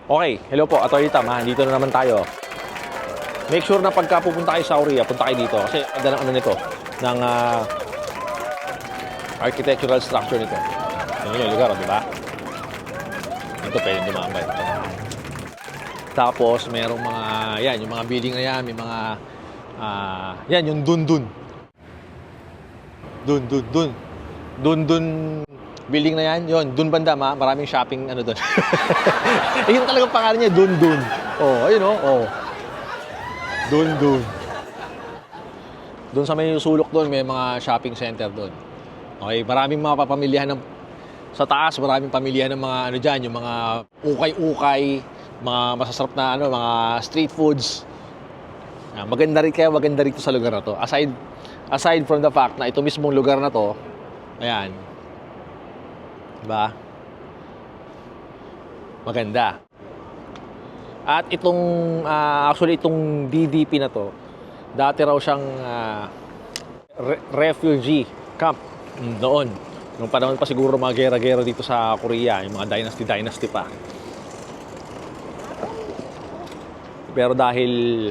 Okay, hello po, Atty. Tam, ha? Dito na naman tayo. Make sure na pagka pupunta kayo sa Korea, punta kayo dito. Kasi ganda ng ano nito, ng architectural structure nito. Yan yung lugar, di ba? Ito pwede dumambay. Tapos, merong mga, yan, yung mga building na yan, may mga, yan, yung dun. Dun building na yan, yun, dun banda, maraming shopping, ano dun. Yun talagang pangalan niya, dun. Oh, ayun oh. Dun. Dun sa may sulok dun, may mga shopping center dun. Okay, maraming mga papamilihan ng, sa taas, maraming pamilihan ng mga, ano dyan, yung mga ukay-ukay, mga masasarap na, ano, mga street foods. Maganda rito sa lugar na to. Aside from the fact na ito mismong lugar na to, ayan, diba? Maganda. At itong, actually itong DDP na to, dati raw siyang refugee camp noon. Nung panahon pa siguro mga gera-gera dito sa Korea, yung mga dynasty pa. Pero dahil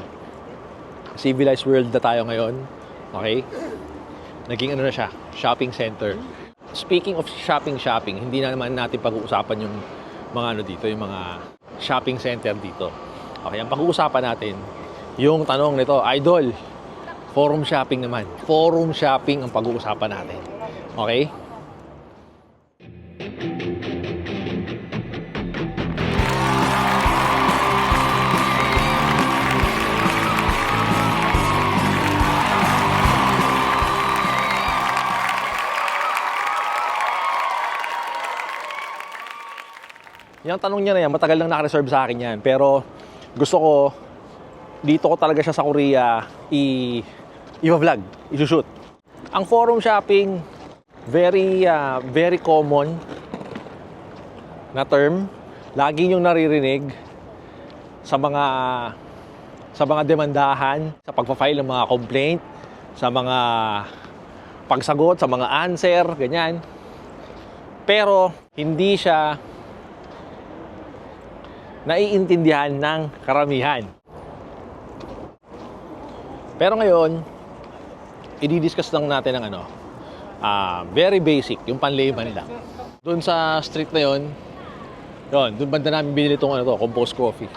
civilized world na tayo ngayon, okay? Naging ano na siya, shopping center. Speaking of shopping, hindi na naman natin pag-uusapan yung mga ano dito, yung mga shopping center dito. Okay, ang pag-uusapan natin, yung tanong nito, Idol, forum shopping naman. Forum shopping ang pag-uusapan natin. Okay? Yung tanong niya na yan, matagal lang naka-reserve sa akin yan. Pero gusto ko, dito ko talaga siya sa Korea i-vlog, i-shoot. Ang forum shopping, very common na term. Lagi niyong naririnig sa mga demandahan, sa pagpa-file ng mga complaint, sa mga pagsagot, sa mga answer, ganyan. Pero hindi siya naiintindihan ng karamihan. Pero ngayon, i-discuss lang natin ang ano, very basic, yung pan-layman lang. Doon sa street na yon, doon banda namin binili itong ano to, Compose Coffee.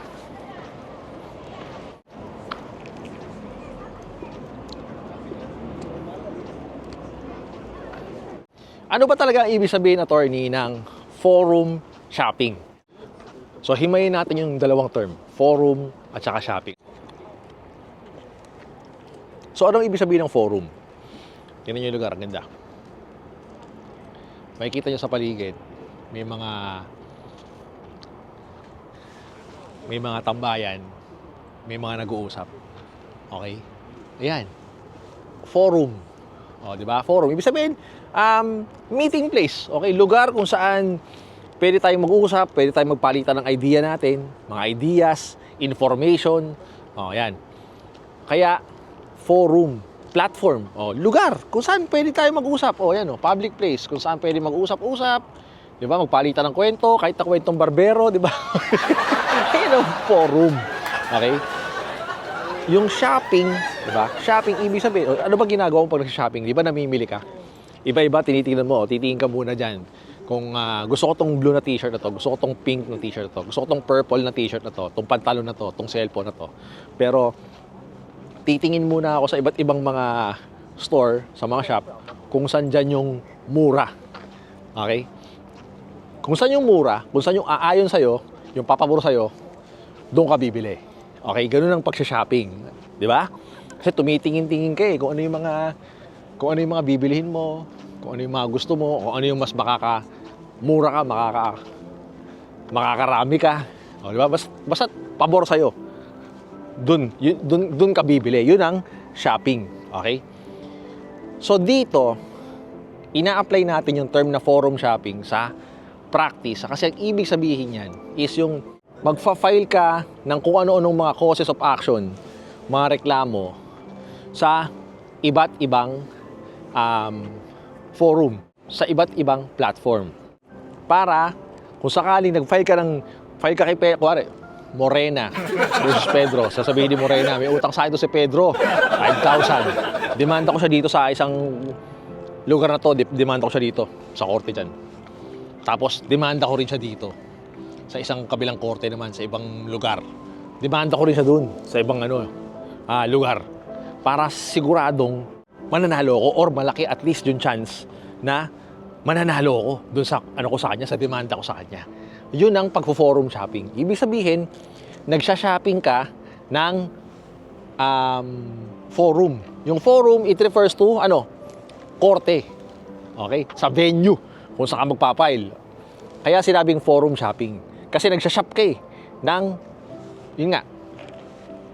Ano ba talaga ang ibig sabihin, attorney, ng forum shopping? So, himayin natin yung dalawang term, forum at saka shopping. So, anong ibig sabihin ng forum? Tingnan nyo yung lugar, ang ganda. Makikita nyo sa paligid, may mga tambayan, may mga nag-uusap. Okay? Ayan. Forum. O, di ba? Forum. Ibig sabihin, meeting place. Okay? Lugar kung saan pwede tayong mag-uusap, pwede tayong magpalitan ng idea natin, mga ideas, information. O, yan. Kaya, forum, platform, lugar kung saan pwede tayong mag-usap. O, yan, public place, kung saan pwede mag-usap-usap. Di ba? Magpalitan ng kwento, kahit na kwentong barbero, di ba? Yan ang forum. Okay? Yung shopping, di ba? Shopping, ibig sabihin, ano ba ginagawa mo pag nag-shopping? Di ba namimili ka? Iba-iba, tinitingnan mo, titingin ka muna dyan. Kung gusto ko tong blue na t-shirt na to, gusto ko tong pink na t-shirt na to, gusto ko tong purple na t-shirt na to, tong pantalon na to, tong cellphone na to. Pero titingin muna ako sa iba't ibang mga store, sa mga shop, kung saan dyan yung mura. Okay? Kung saan yung mura, kung saan yung aayon sa'yo, yung papabor sa'yo, doon ka bibili. Okay? Ganun ang pagsha-shopping. Di ba? Kasi tumitingin-tingin ka kung ano yung mga bibilihin mo, kung ano yung mga gusto mo, kung ano yung mas mura ka, makakarami ka. O, di ba? Basta pabor sa'yo. Dun ka bibili. Yun ang shopping. Okay? So, dito, ina-apply natin yung term na forum shopping sa practice. Kasi ang ibig sabihin yan is yung magfa-file ka ng kung ano-anong mga causes of action, mga reklamo, sa iba't ibang forum, sa iba't ibang platform. Para kung sakaling nag-file ka ng File ka kay kuwari, Morena versus Pedro. Sasabihin ni Morena, may utang sa akin to si Pedro, 5,000. Demanda ko siya dito sa isang lugar na to, demanda ko siya dito, sa korte dyan. Tapos, demanda ko rin siya dito, sa isang kabilang korte naman, sa ibang lugar. Demanda ko rin siya dun, sa ibang lugar. Para siguradong mananalo ko or malaki at least yung chance na mananalo ko dun sa ko sa kanya, sa demanda ko sa kanya. Yun ang pagfo-forum shopping. Ibig sabihin, nagsha-shopping ka ng forum. Yung forum, it refers to korte. Okay? Sa venue kung saan ka magpapile. Kaya sinabing forum shopping. Kasi nagsha-shop ka ng, yun nga,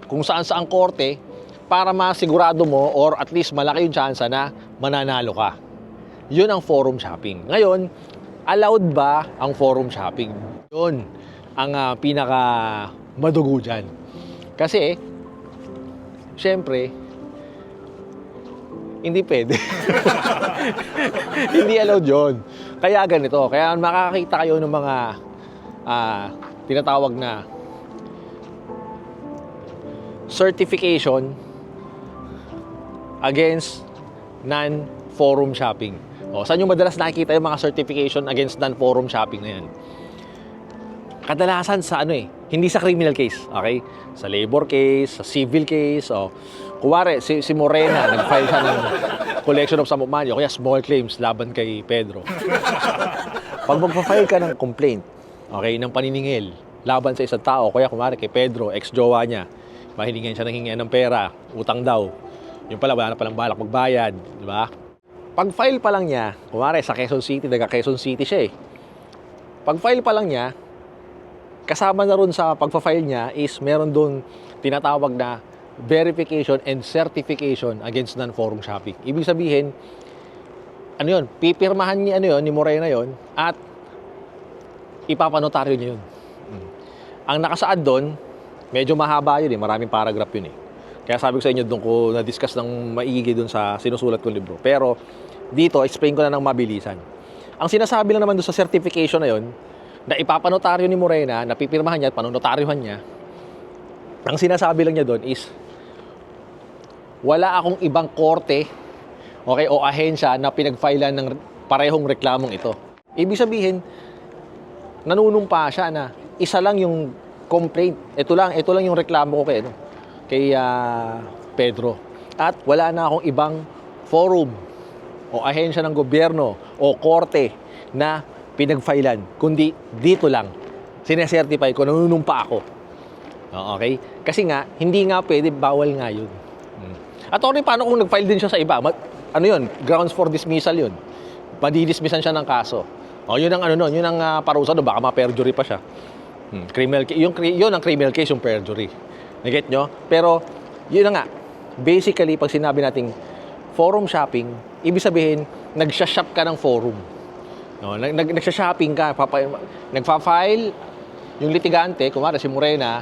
kung saan-saan korte para masigurado mo or at least malaki yung chance na mananalo ka. Yun ang forum shopping. Ngayon, allowed ba ang forum shopping? Yun ang pinaka madugo dyan. Kasi, syempre, hindi pwede. Hindi allowed yun. Kaya ganito. Kaya makakita kayo ng mga tinatawag na certification against non-forum shopping. Saan yung madalas nakikita yung mga certification against non-forum shopping na yan? Kadalasan sa hindi sa criminal case, okay? Sa labor case, sa civil case, kuwari, si Morena, nag-file siya ng collection of sum of money, o kaya small claims laban kay Pedro. Pag magpa-file ka ng complaint, okay, ng paniningil, laban sa isang tao, kaya kuwari kay Pedro, ex-jowa niya, mahilingan siya ng pera, utang daw, yung pala, wala na palang balak magbayad, di ba? Pag-file pa lang niya, kuwari sa Quezon City, Quezon City siya Pag-file pa lang niya, kasama na ron sa pagpa-file niya is meron doon tinatawag na verification and certification against non-forum shopping. Ibig sabihin, pipirmahan ni ni Morena yon at ipapanotaryo niya yun. Ang nakasaad doon, medyo mahaba yun maraming paragraph yun Kaya sabi ko sa inyo doon ko na-discuss ng maigi doon sa sinusulat kong libro. Pero dito, explain ko na ng mabilisan. Ang sinasabi lang naman doon sa certification na yon, na ipapanotaryo ni Morena, na pipirmahan niya at panonotaryohan niya, ang sinasabi lang niya doon is, wala akong ibang korte, okay, o ahensya na pinag-filean ng parehong reklamong ito. Ibig sabihin, nanunumpa siya na isa lang yung complaint. Ito lang yung reklamo ko kay Pedro. At wala na akong ibang forum o ahensya ng gobyerno o korte na pinag-filean, kundi dito lang. Sinesertify ko, nanunumpa ako. Okay? Kasi nga, hindi nga pwede, bawal nga yun. At paano kung nag-file din siya sa iba? Yun? Grounds for dismissal yun. Madidismissan siya ng kaso. Yun ang yun ang parusa doon, baka ma-perjury pa siya. Criminal yun ang criminal case, yung perjury. Naget nyo? Pero, yun na nga, basically, pag sinabi nating forum shopping, ibig sabihin, nagsha-shop ka ng forum. Nagsha-shopping ka, nagfa-file yung litigante, kumara si Morena,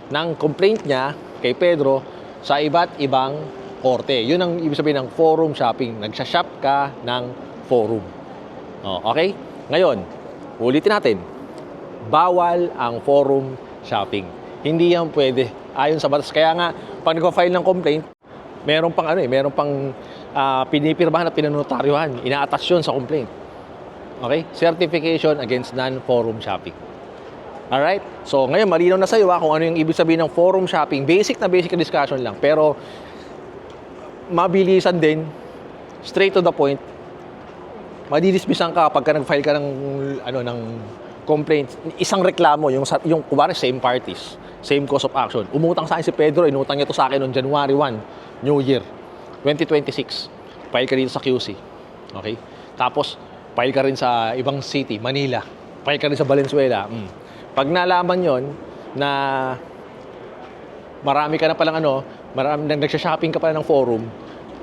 ng complaint niya kay Pedro sa iba't ibang korte. Yun ang ibig sabihin ng forum shopping. Nagsha-shop ka ng forum. Okay? Ngayon, ulitin natin. Bawal ang forum shopping. Hindi yan pwede. Ayon sa batas. Kaya nga, pag nagpa-file ng complaint, meron pang pinipirmahan at pinanotaryohan. Ina-attach yun sa complaint. Okay? Certification against non-forum shopping. Alright? So, ngayon, malinaw na sa'yo kung ano yung ibig sabihin ng forum shopping. Basic na discussion lang. Pero, mabilisan din, straight to the point, madidismissan ka pagka nag-file ka ng complaint. Isang reklamo, yung kumari, same parties, same cause of action. Umutang sa akin si Pedro, inutang niya to sa akin noong January 1, New Year, 2026. File ka dito sa QC. Okay? Tapos, file ka rin sa ibang city, Manila. File ka rin sa Valenzuela. Pag nalaman yon na marami ka na palang nagsha-shopping ka pala ng forum,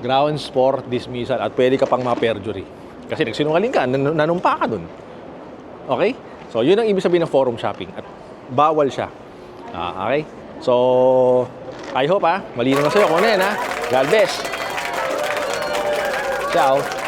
grounds for dismissal at pwede ka pang ma-perjury. Kasi nagsinungaling ka, nanumpa ka dun. Okay? So, yun ang ibig sabihin ng forum shopping at bawal siya. Okay? So, I hope malinaw na sa'yo kung ano yan God bless. Ciao.